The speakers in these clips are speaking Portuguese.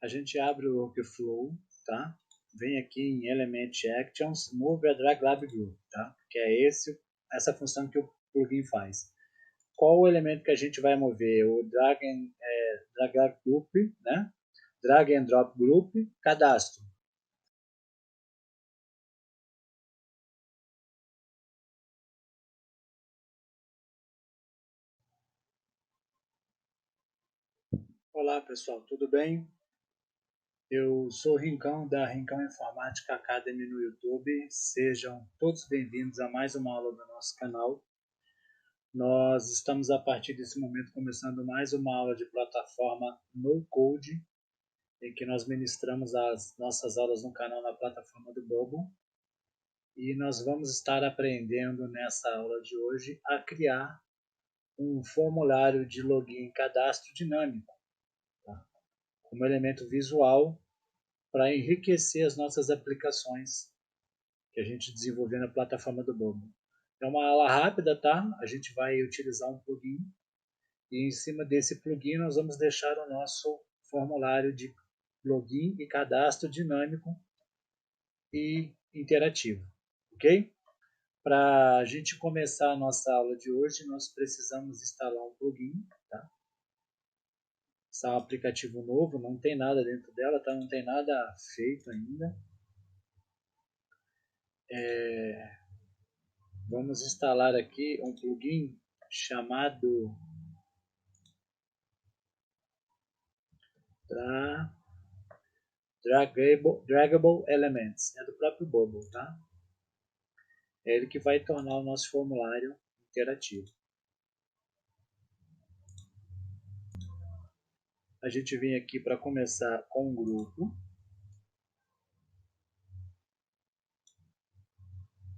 a gente abre o workflow, tá? Vem aqui em Element Actions, Move a Drag Lab Group, tá? Que é essa função que o plugin faz. Qual o elemento que a gente vai mover? O Drag Lab Group, né? Drag and Drop Group, cadastro. Olá pessoal, tudo bem? Eu sou o Rincão da Rincão Informática Academy no YouTube. Sejam todos bem-vindos a mais uma aula do nosso canal. Nós estamos a partir desse momento começando mais uma aula de plataforma No Code, em que nós ministramos as nossas aulas no canal na plataforma do Bobo. E nós vamos estar aprendendo nessa aula de hoje a criar um formulário de login e cadastro dinâmico, tá? Como elemento visual para enriquecer as nossas aplicações que a gente desenvolveu na plataforma do Bobo. É uma aula rápida, tá? A gente vai utilizar um plugin e em cima desse plugin nós vamos deixar o nosso formulário de login e cadastro dinâmico e interativo, ok? Para a gente começar a nossa aula de hoje, nós precisamos instalar um plugin, tá? Esse é um aplicativo novo, não tem nada dentro dela, tá? Não tem nada feito ainda. Vamos instalar aqui um plugin chamado Draggable Elements. É do próprio Bobo, tá? É ele que vai tornar o nosso formulário interativo. A gente vem aqui para começar com um grupo.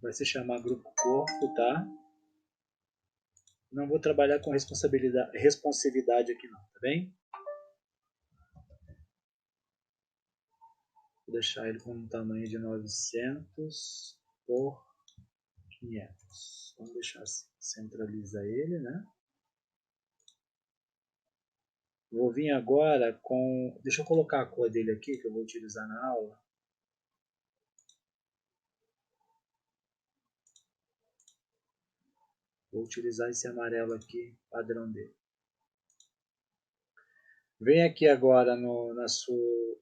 Vai se chamar grupo corpo, tá? Não vou trabalhar com responsividade aqui não, tá bem? Vou deixar ele com um tamanho de 900 por 500. Vamos deixar assim. Centraliza ele, né? Vou vir agora com... Deixa eu colocar a cor dele aqui, que eu vou utilizar na aula. Vou utilizar esse amarelo aqui, padrão dele. Vem aqui agora na sua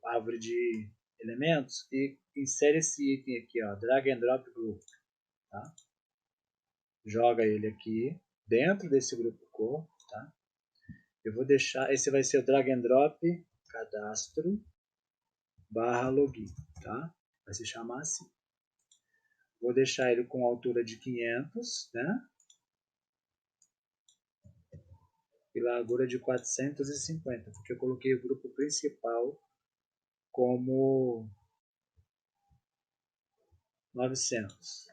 árvore de elementos e insere esse item aqui, ó, Drag and Drop Group. Tá? Joga ele aqui dentro desse grupo corpo. Tá? Eu vou deixar, esse vai ser o Drag and Drop Cadastro / Login. Tá? Vai se chamar assim. Vou deixar ele com altura de 500, né? E largura de 450, porque eu coloquei o grupo principal como 900.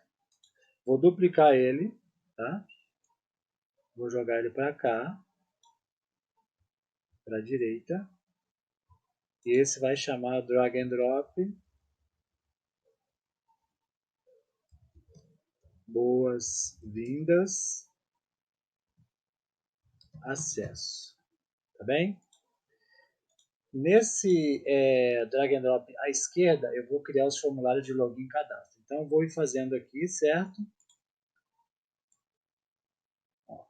Vou duplicar ele, tá? Vou jogar ele para cá, para a direita. E esse vai chamar Drag and Drop. Boas-vindas. Acesso. Tá bem? Nesse Drag and Drop à esquerda, eu vou criar os formulários de login e cadastro. Então, eu vou ir fazendo aqui, certo? Ó.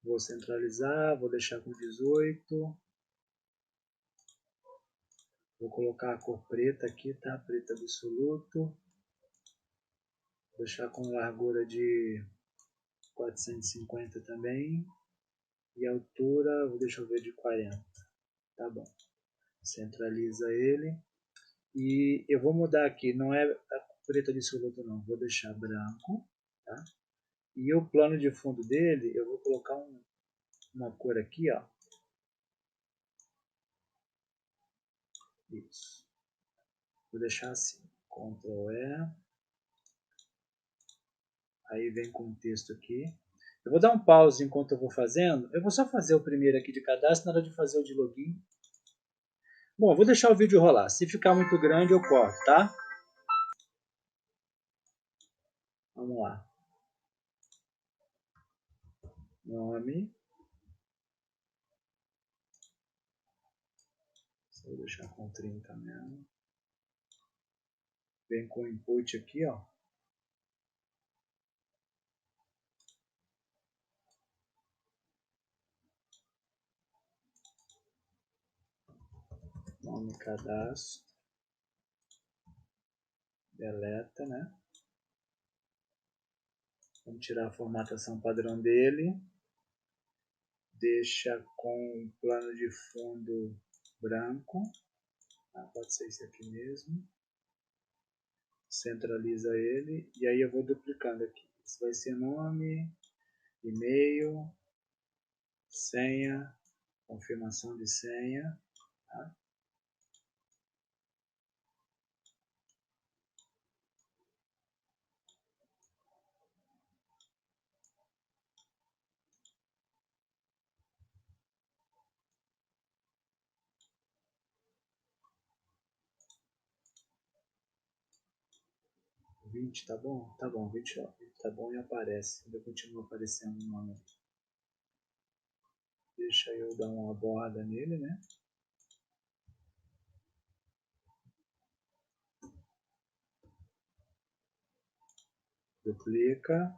Vou centralizar, vou deixar com 18. Vou colocar a cor preta aqui, tá? Preto absoluto. Vou deixar com largura de 450 também. E a altura, deixa eu ver, de 40. Tá bom. Centraliza ele. E eu vou mudar aqui, não é a preto absoluto não, vou deixar branco. Tá? E o plano de fundo dele, eu vou colocar uma cor aqui, ó. Isso. Vou deixar assim, Ctrl E. Aí vem com o texto aqui. Eu vou dar um pause enquanto eu vou fazendo. Eu vou só fazer o primeiro aqui de cadastro, na hora de fazer o de login. Bom, vou deixar o vídeo rolar. Se ficar muito grande, eu corto, tá? Vamos lá. Nome. Vou deixar com 30 mesmo. Vem com o input aqui, ó. Nome, cadastro. Deleta, né? Vamos tirar a formatação padrão dele. Deixa com plano de fundo branco. Pode ser esse aqui mesmo. Centraliza ele. E aí eu vou duplicando aqui. Isso vai ser nome, e-mail, senha, confirmação de senha. Tá? O 20 tá bom? Tá bom, 20 tá bom e aparece. Ainda continua aparecendo o nome. Deixa eu dar uma borda nele, né? Duplica.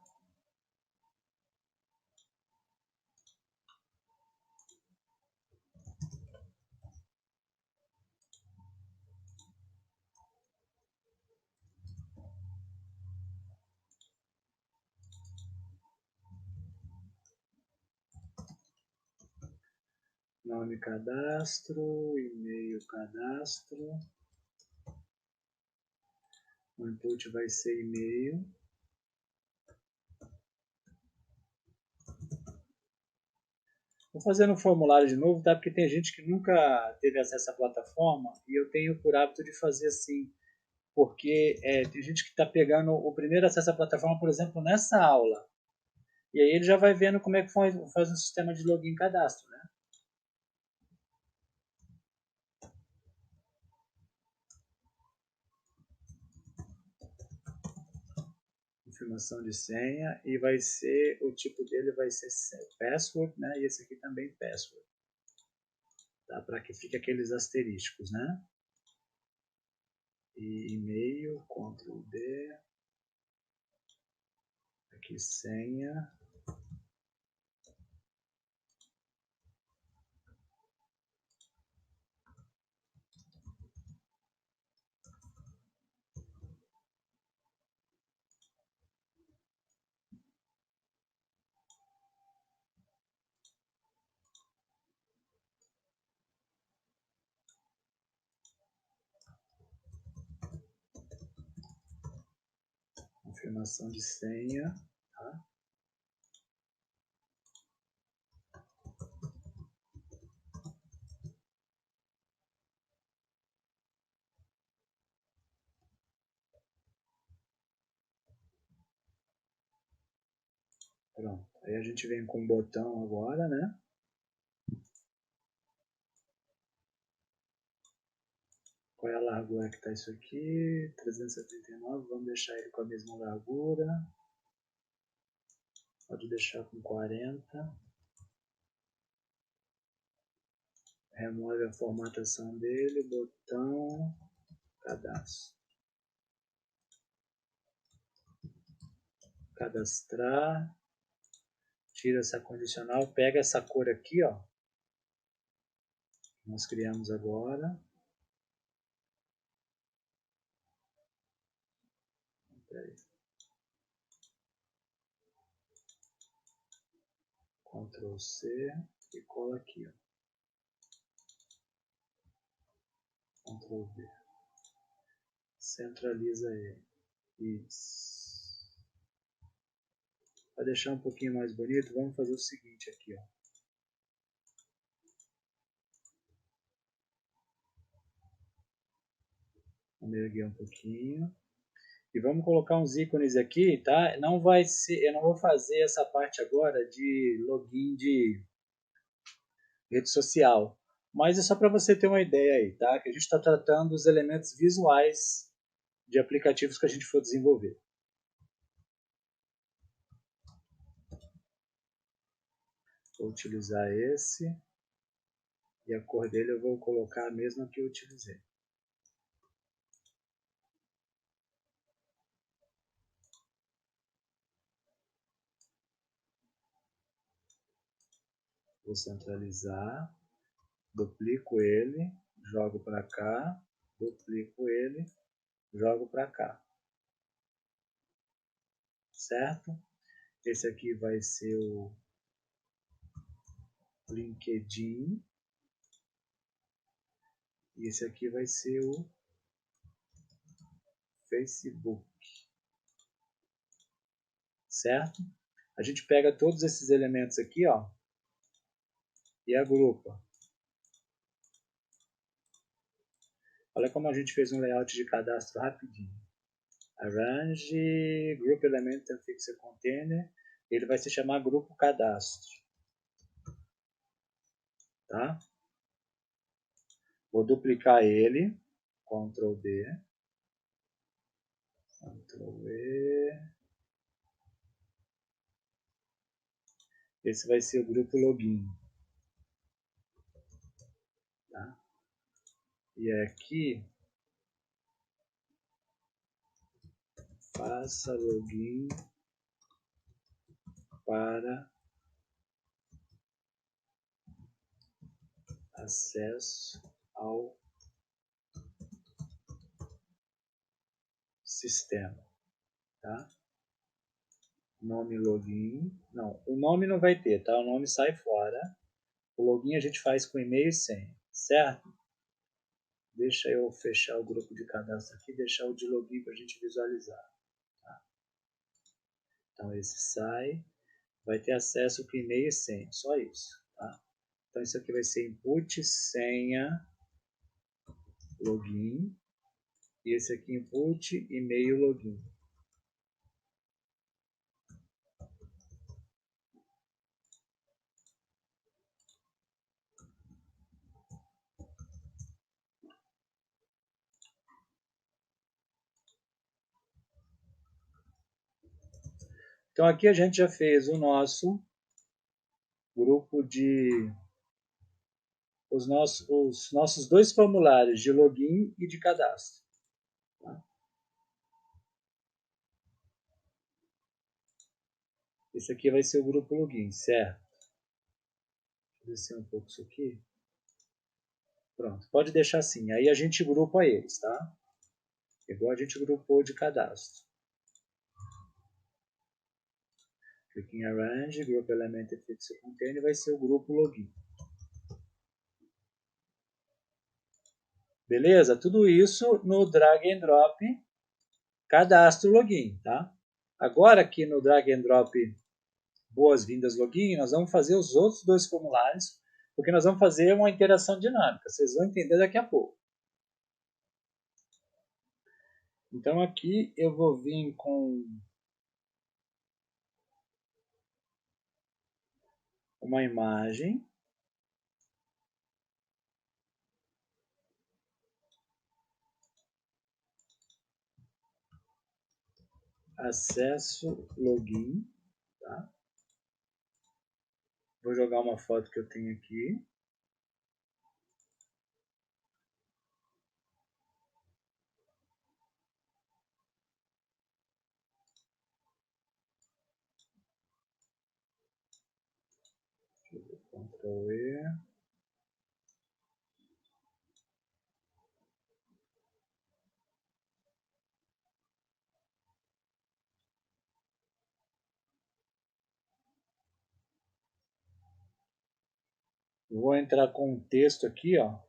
Nome, cadastro, e-mail, cadastro. O input vai ser e-mail. Vou fazer no formulário de novo, tá? Porque tem gente que nunca teve acesso à plataforma e eu tenho por hábito de fazer assim, porque tem gente que está pegando o primeiro acesso à plataforma, por exemplo, nessa aula. E aí ele já vai vendo como é que faz um sistema de login e cadastro, né? Confirmação de senha e vai ser, o tipo dele vai ser password, né? E esse aqui também password. Tá? Para que fique aqueles asterísticos, né? E e-mail, Ctrl D. Aqui senha. Confirmação de senha, tá? Pronto. Aí a gente vem com o botão agora, né? Qual é a largura que está isso aqui? 379, vamos deixar ele com a mesma largura. Pode deixar com 40. Remove a formatação dele, botão, cadastro. Cadastrar. Tira essa condicional, pega essa cor aqui, ó. Que nós criamos agora. Ctrl C e cola aqui, ó. Ctrl V. Centraliza ele. Isso. Para deixar um pouquinho mais bonito, vamos fazer o seguinte aqui, ó. Vamos erguer um pouquinho. E vamos colocar uns ícones aqui, tá? Não vai ser, eu não vou fazer essa parte agora de login de rede social. Mas é só para você ter uma ideia aí, tá? Que a gente está tratando os elementos visuais de aplicativos que a gente for desenvolver. Vou utilizar esse. E a cor dele eu vou colocar a mesma que eu utilizei. Vou centralizar. Duplico ele. Jogo para cá. Duplico ele. Jogo para cá. Certo? Esse aqui vai ser o LinkedIn. E esse aqui vai ser o Facebook. Certo? A gente pega todos esses elementos aqui, ó, e agrupa. Olha como a gente fez um layout de cadastro rapidinho. Arrange, Group Element and Fixer Container. Ele vai se chamar Grupo Cadastro. Tá? Vou duplicar ele. Ctrl D. Ctrl E. Esse vai ser o grupo Login. Tá? E aqui, faça login para acesso ao sistema. Tá? Nome login. Não, o nome não vai ter, tá? O nome sai fora. O login a gente faz com e-mail e senha, certo? Deixa eu fechar o grupo de cadastro aqui, deixar o de login para a gente visualizar. Tá? Então esse sai, vai ter acesso com e-mail e senha, só isso. Tá? Então isso aqui vai ser input, senha, login. E esse aqui input, e-mail, login. Então aqui a gente já fez o nosso grupo de os nossos dois formulários de login e de cadastro. Tá? Esse aqui vai ser o grupo login, certo? Vou descer um pouco isso aqui. Pronto, pode deixar assim. Aí a gente grupa eles, tá? Igual a gente grupou de cadastro. Clique em Arrange, Group Element e Fixer Container, vai ser o grupo login. Beleza? Tudo isso no drag and drop cadastro login, tá? Agora aqui no drag and drop boas-vindas login, nós vamos fazer os outros dois formulários, porque nós vamos fazer uma interação dinâmica. Vocês vão entender daqui a pouco. Então aqui eu vou vir com uma imagem. Acesso login, tá? Vou jogar uma foto que eu tenho aqui. Ctrl E. Vou entrar com um texto aqui, ó.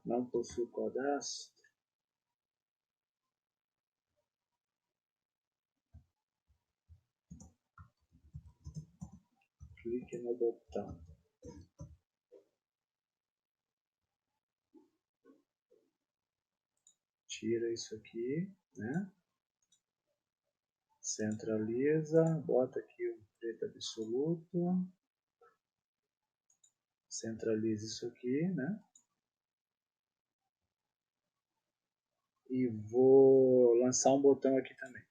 Não possui cadastro. Clique no botão. Tira isso aqui, né? Centraliza, bota aqui o preto absoluto. Centraliza isso aqui, né? E vou lançar um botão aqui também.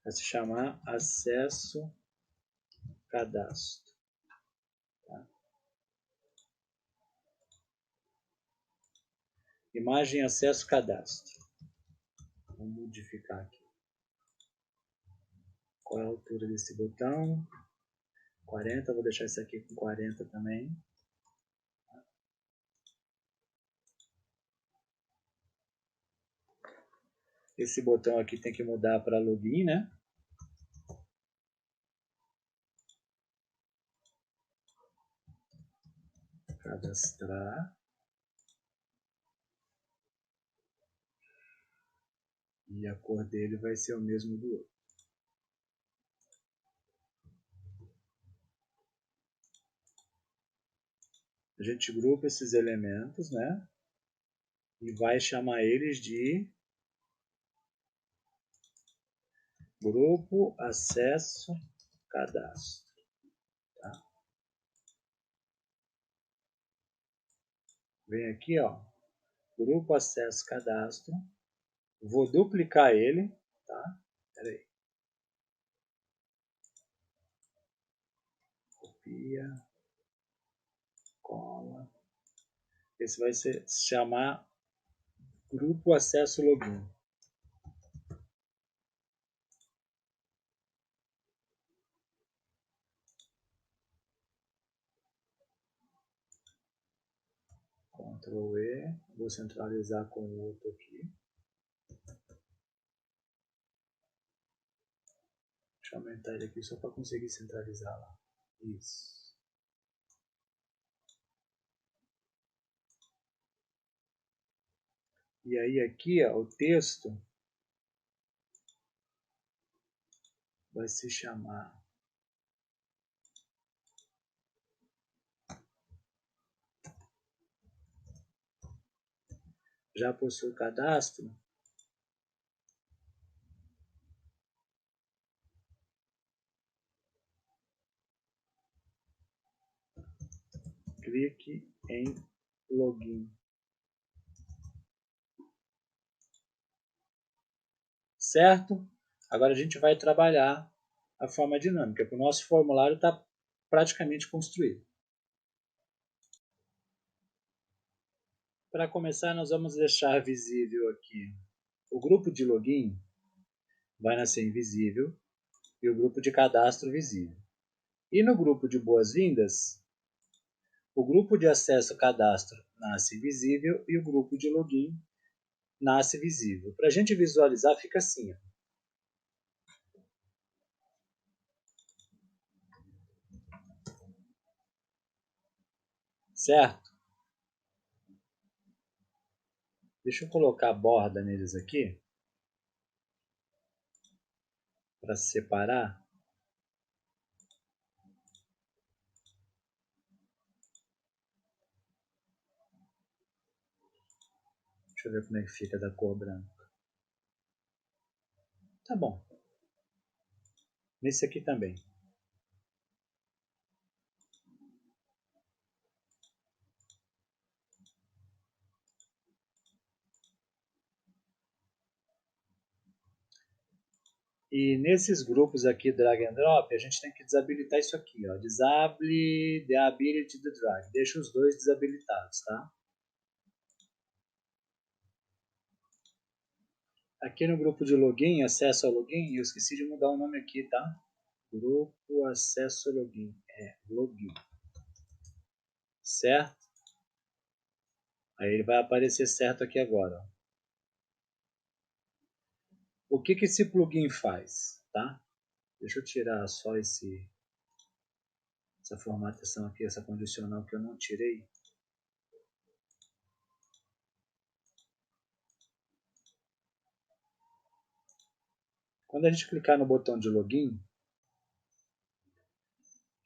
Vai se chamar acesso cadastro. Tá? Imagem acesso cadastro. Vamos modificar aqui. Qual é a altura desse botão? 40, vou deixar isso aqui com 40 também. Esse botão aqui tem que mudar para login, né? Cadastrar. E a cor dele vai ser o mesmo do outro. A gente grupa esses elementos, né? E vai chamar eles de grupo acesso cadastro. Tá? Vem aqui, ó, grupo acesso cadastro. Vou duplicar ele, tá? Espera aí. Copia, cola. Esse vai se chamar grupo acesso login. Ctrl E, vou centralizar com o outro aqui. Deixa eu aumentar ele aqui só para conseguir centralizar lá. Isso. E aí aqui, ó, o texto vai se chamar já possui cadastro. Clique em login. Certo? Agora a gente vai trabalhar a forma dinâmica, porque o nosso formulário está praticamente construído. Para começar, nós vamos deixar visível aqui o grupo de login, vai nascer invisível, e o grupo de cadastro visível. E no grupo de boas-vindas, o grupo de acesso cadastro nasce visível e o grupo de login nasce visível. Para a gente visualizar, fica assim. Ó. Certo? Deixa eu colocar a borda neles aqui, para separar. Deixa eu ver como é que fica da cor branca. Tá bom. Nesse aqui também. E nesses grupos aqui, drag and drop, a gente tem que desabilitar isso aqui. Ó. Disable the ability to drag. Deixa os dois desabilitados, tá? Aqui no grupo de login, acesso ao login, eu esqueci de mudar o nome aqui, tá? Grupo acesso ao login. É, login. Certo? Aí ele vai aparecer certo aqui agora. Ó. O que esse plugin faz, tá? Deixa eu tirar só essa formatação aqui, essa condicional que eu não tirei. Quando a gente clicar no botão de login,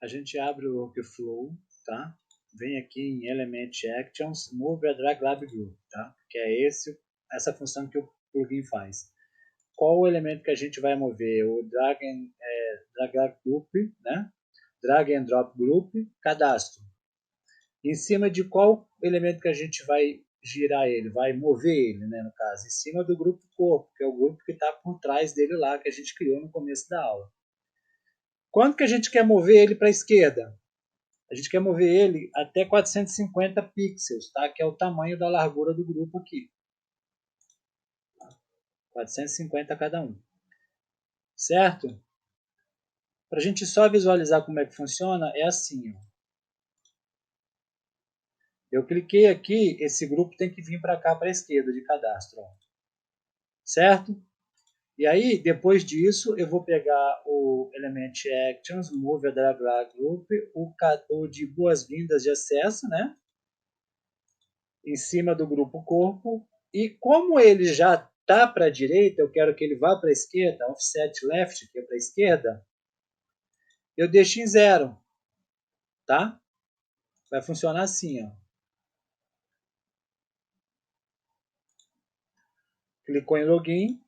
a gente abre o workflow, tá? Vem aqui em Element Actions, Move a Drag Lab Group, tá? Que é essa função que o plugin faz. Qual o elemento que a gente vai mover? O Drag Lab Group, né? Drag and Drop Group, cadastro. Em cima de qual elemento que a gente vai girar ele, vai mover ele, né, no caso? Em cima do grupo corpo, que é o grupo que está por trás dele lá, que a gente criou no começo da aula. Quando que a gente quer mover ele para a esquerda? A gente quer mover ele até 450 pixels, tá? Que é o tamanho da largura do grupo aqui. 450 cada um. Certo? Para a gente só visualizar como é que funciona, é assim. Ó. Eu cliquei aqui, esse grupo tem que vir para cá, para a esquerda de cadastro. Ó. Certo? E aí, depois disso, eu vou pegar o Element Actions, Move a Drag Group, o de boas-vindas de acesso, né? Em cima do grupo corpo. E como ele já está para a direita, eu quero que ele vá para a esquerda, offset left, que é para a esquerda, eu deixo em 0. Tá? Vai funcionar assim, ó. Clicou em login,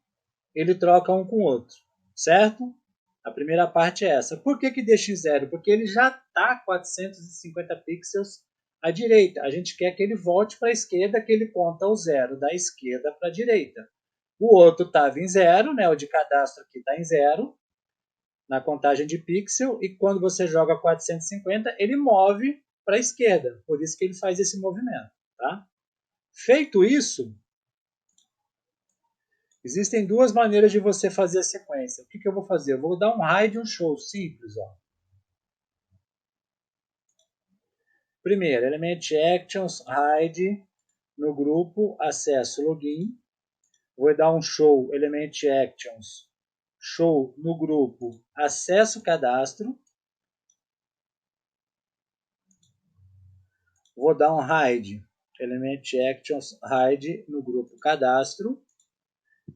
ele troca um com o outro, certo? A primeira parte é essa. Por que deixa em 0? Porque ele já está 450 pixels à direita. A gente quer que ele volte para a esquerda, que ele conta o 0 da esquerda para a direita. O outro estava em 0, né? O de cadastro aqui está em 0, na contagem de pixel, e quando você joga 450, ele move para a esquerda. Por isso que ele faz esse movimento. Tá? Feito isso, existem duas maneiras de você fazer a sequência. O que eu vou fazer? Eu vou dar um hide e um show simples. Ó. Primeiro, Element Actions, hide no grupo, acesso login. Vou dar um show, Element Actions, show no grupo, acesso cadastro. Vou dar um hide, Element Actions, hide no grupo cadastro.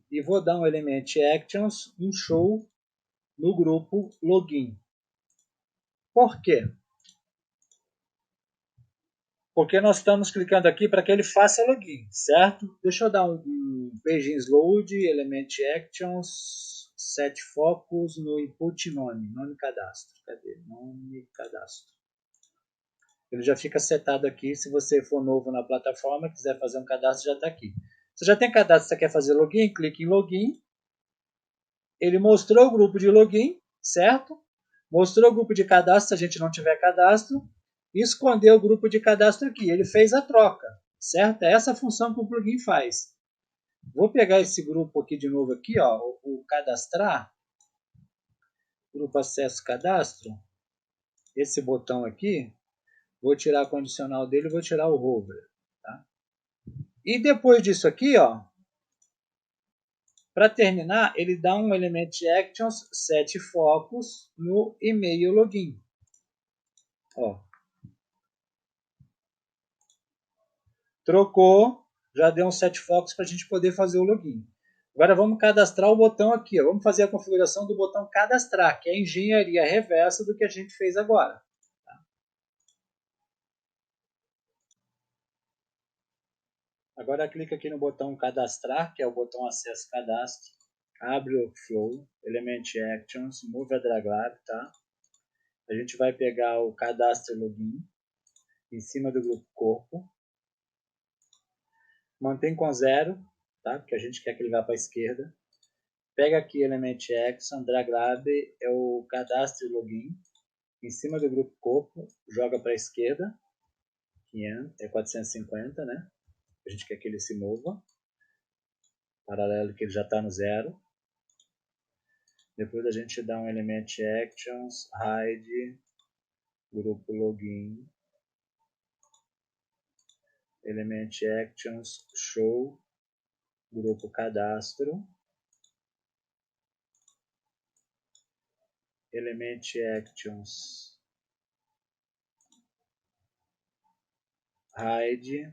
E vou dar um Element Actions, um show no grupo login. Por quê? Porque nós estamos clicando aqui para que ele faça login, certo? Deixa eu dar um Pages Load, Element Actions, Set Focus no Input nome cadastro. Cadê? Nome cadastro. Ele já fica setado aqui, se você for novo na plataforma, quiser fazer um cadastro, já está aqui. Você já tem cadastro, você quer fazer login, clique em login. Ele mostrou o grupo de login, certo? Mostrou o grupo de cadastro, se a gente não tiver cadastro. E escondeu o grupo de cadastro aqui. Ele fez a troca, certo? É essa a função que o plugin faz. Vou pegar esse grupo aqui de novo, aqui, ó, o cadastrar. Grupo acesso cadastro. Esse botão aqui. Vou tirar a condicional dele e vou tirar o hover. Tá? E depois disso aqui, ó, para terminar, ele dá um Element Actions Set Focus no e-mail login. Ó. Trocou, já deu um set focus para a gente poder fazer o login. Agora vamos cadastrar o botão aqui. Ó. Vamos fazer a configuração do botão cadastrar, que é a engenharia reversa do que a gente fez agora. Tá? Agora clica aqui no botão cadastrar, que é o botão acesso cadastro. Abre o Flow, Element Actions, Move a Drag Lab, tá? A gente vai pegar o cadastro login em cima do grupo corpo. Mantém com 0, tá? Porque a gente quer que ele vá para a esquerda. Pega aqui Element Action, Drag Lab, é o cadastro e login. Em cima do grupo corpo, joga para a esquerda. 500, é 450, né? A gente quer que ele se mova. Paralelo que ele já está no 0. Depois a gente dá um Element Actions, hide, grupo login. Element Actions, show, grupo cadastro. Element Actions, hide,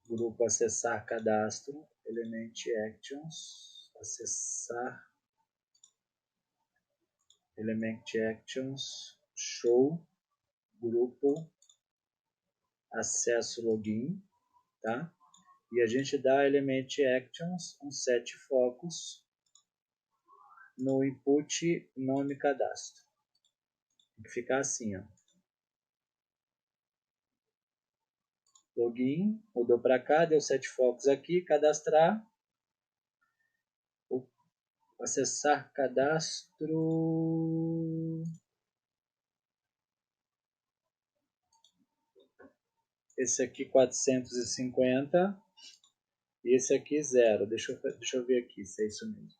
grupo acessar cadastro, Element Actions, acessar, Element Actions, show, grupo, acesso login, tá? E a gente dá element actions, um set focus no input nome cadastro. Tem que ficar assim, ó. Login, mudou para cá, deu set focus aqui, cadastrar, acessar cadastro. Esse aqui 450 e esse aqui 0. Deixa eu ver aqui se é isso mesmo.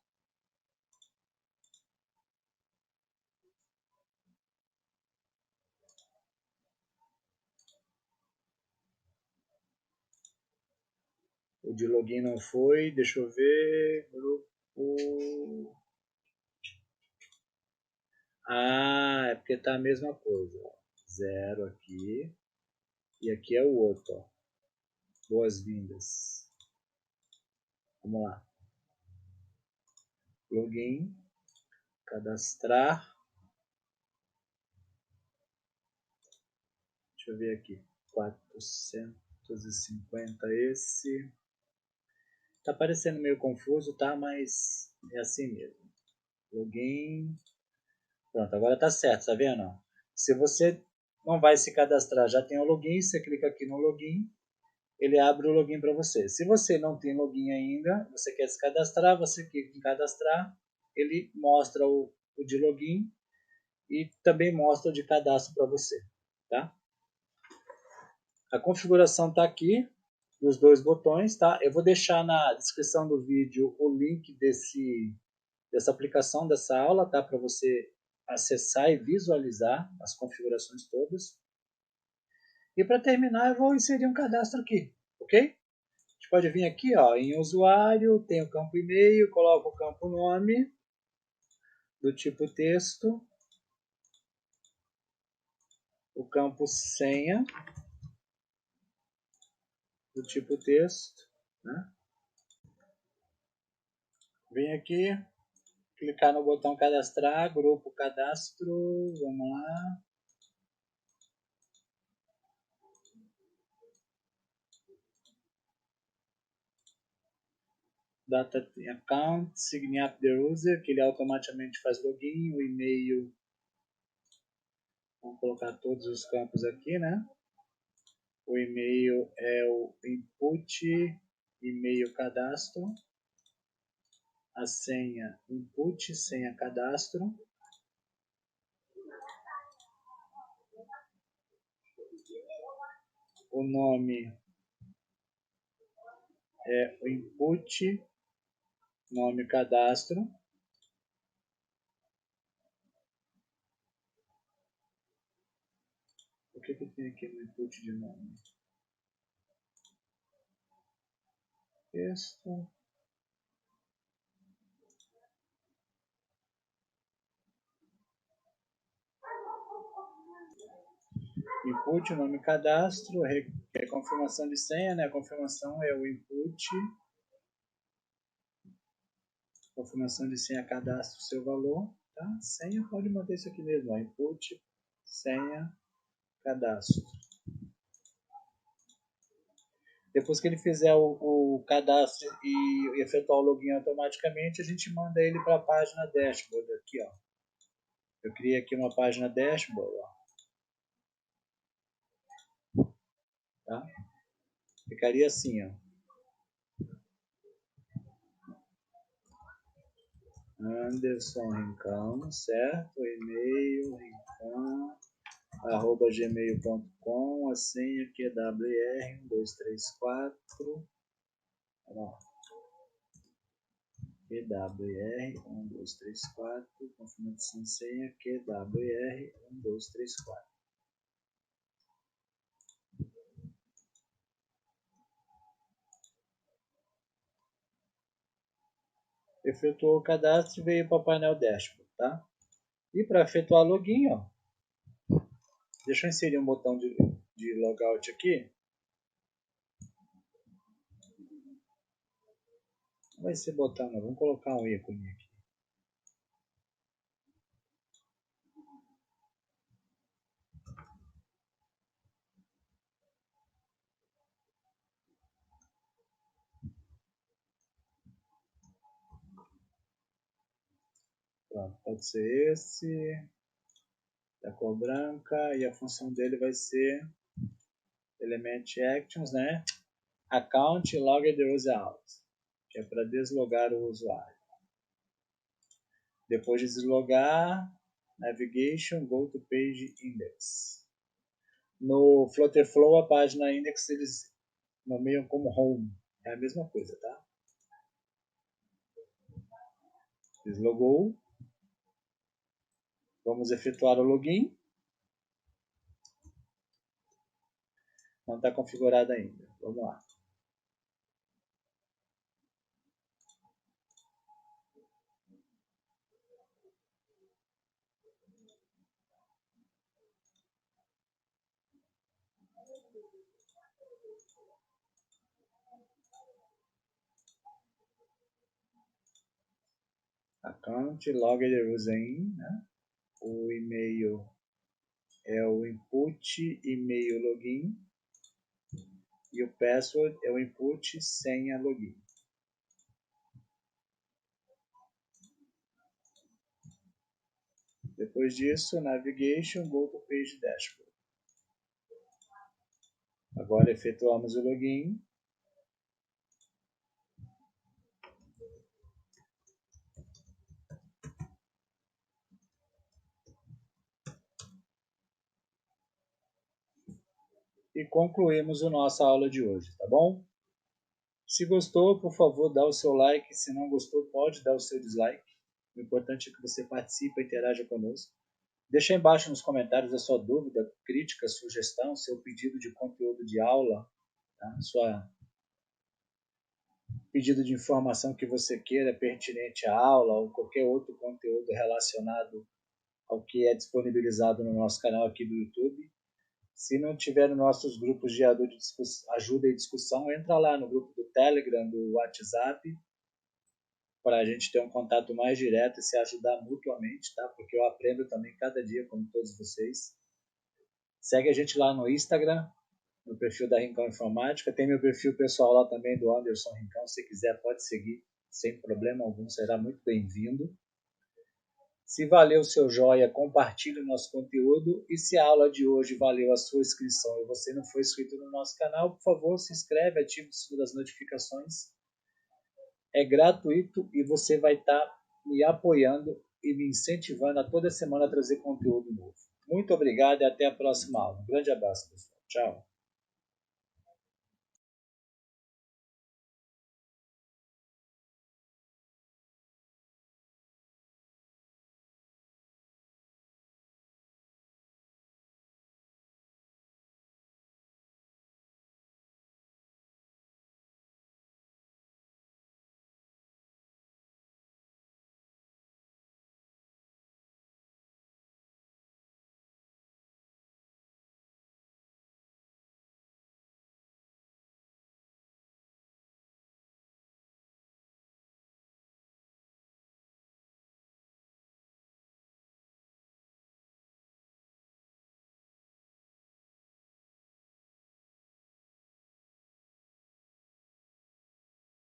O de login não foi, deixa eu ver. Grupo. Ah, é porque tá a mesma coisa. 0 aqui. E aqui é o outro, ó. Boas-vindas. Vamos lá. Login. Cadastrar. Deixa eu ver aqui. 450 esse. Tá parecendo meio confuso, tá? Mas é assim mesmo. Login. Pronto, agora tá certo, tá vendo? Se você não vai se cadastrar, já tem o login, você clica aqui no login, ele abre o login para você. Se você não tem login ainda, você quer se cadastrar, você clica em cadastrar, ele mostra o de login e também mostra o de cadastro para você, tá? A configuração está aqui, dos dois botões, tá? Eu vou deixar na descrição do vídeo o link dessa aplicação, dessa aula, tá? Para você acessar e visualizar as configurações todas. E para terminar, eu vou inserir um cadastro aqui, ok? A gente pode vir aqui, ó, em usuário, tem o campo e-mail, coloco o campo nome, do tipo texto, o campo senha, do tipo texto, né? Vem aqui, clicar no botão cadastrar, grupo cadastro, vamos lá. Data account, sign up the user, que ele automaticamente faz login, o e-mail, vamos colocar todos os campos aqui, né? O e-mail é o input, e-mail cadastro, a senha input, senha cadastro, o nome é o input, nome cadastro, o que tem aqui no input de nome? Texto. Input, nome cadastro, é confirmação de senha, né? A confirmação é o input, confirmação de senha, cadastro, seu valor, tá? Senha pode manter isso aqui mesmo, ó. Input, senha, cadastro. Depois que ele fizer o cadastro e efetuar o login automaticamente, a gente manda ele para a página dashboard aqui, ó. Eu criei aqui uma página dashboard, ó. Tá? Ficaria assim, ó. Anderson Rincão, certo? E-mail rincão @gmail.com, a senha que é WR1234, EWR1234, confirmação de senha QWR1234. Efetuou o cadastro e veio para o painel dashboard, tá? E para efetuar login, ó, deixa eu inserir um botão de logout aqui. Não vai ser botão, não. Vamos colocar um ícone aqui. Pronto, pode ser esse, da cor branca, e a função dele vai ser element actions, né? Account logged user out, que é para deslogar o usuário. Depois de deslogar, navigation, go to page index. No Flutterflow, a página index eles nomeiam como home. É a mesma coisa, tá? Deslogou. Vamos efetuar o login. Não está configurado ainda. Vamos lá. Account logged user in, né? O e-mail é o input e-mail login e o password é o input senha login. Depois disso, navigation, go to page dashboard. Agora efetuamos o login. E concluímos a nossa aula de hoje, tá bom? Se gostou, por favor, dá o seu like. Se não gostou, pode dar o seu dislike. O importante é que você participe e interaja conosco. Deixa aí embaixo nos comentários a sua dúvida, crítica, sugestão, seu pedido de conteúdo de aula, tá? Sua pedido de informação que você queira pertinente à aula ou qualquer outro conteúdo relacionado ao que é disponibilizado no nosso canal aqui do YouTube. Se não tiver nos nossos grupos de ajuda e discussão, entra lá no grupo do Telegram, do WhatsApp, para a gente ter um contato mais direto e se ajudar mutuamente, tá? Porque eu aprendo também cada dia, como todos vocês. Segue a gente lá no Instagram, no perfil da Rincão Informática. Tem meu perfil pessoal lá também, do Anderson Rincão. Se quiser, pode seguir, sem problema algum, será muito bem-vindo. Se valeu o seu joinha, compartilhe o nosso conteúdo. E se a aula de hoje valeu a sua inscrição e você não foi inscrito no nosso canal, por favor, se inscreve, ative o sininho das notificações. É gratuito e você vai estar me apoiando e me incentivando a toda semana a trazer conteúdo novo. Muito obrigado e até a próxima aula. Um grande abraço, pessoal. Tchau.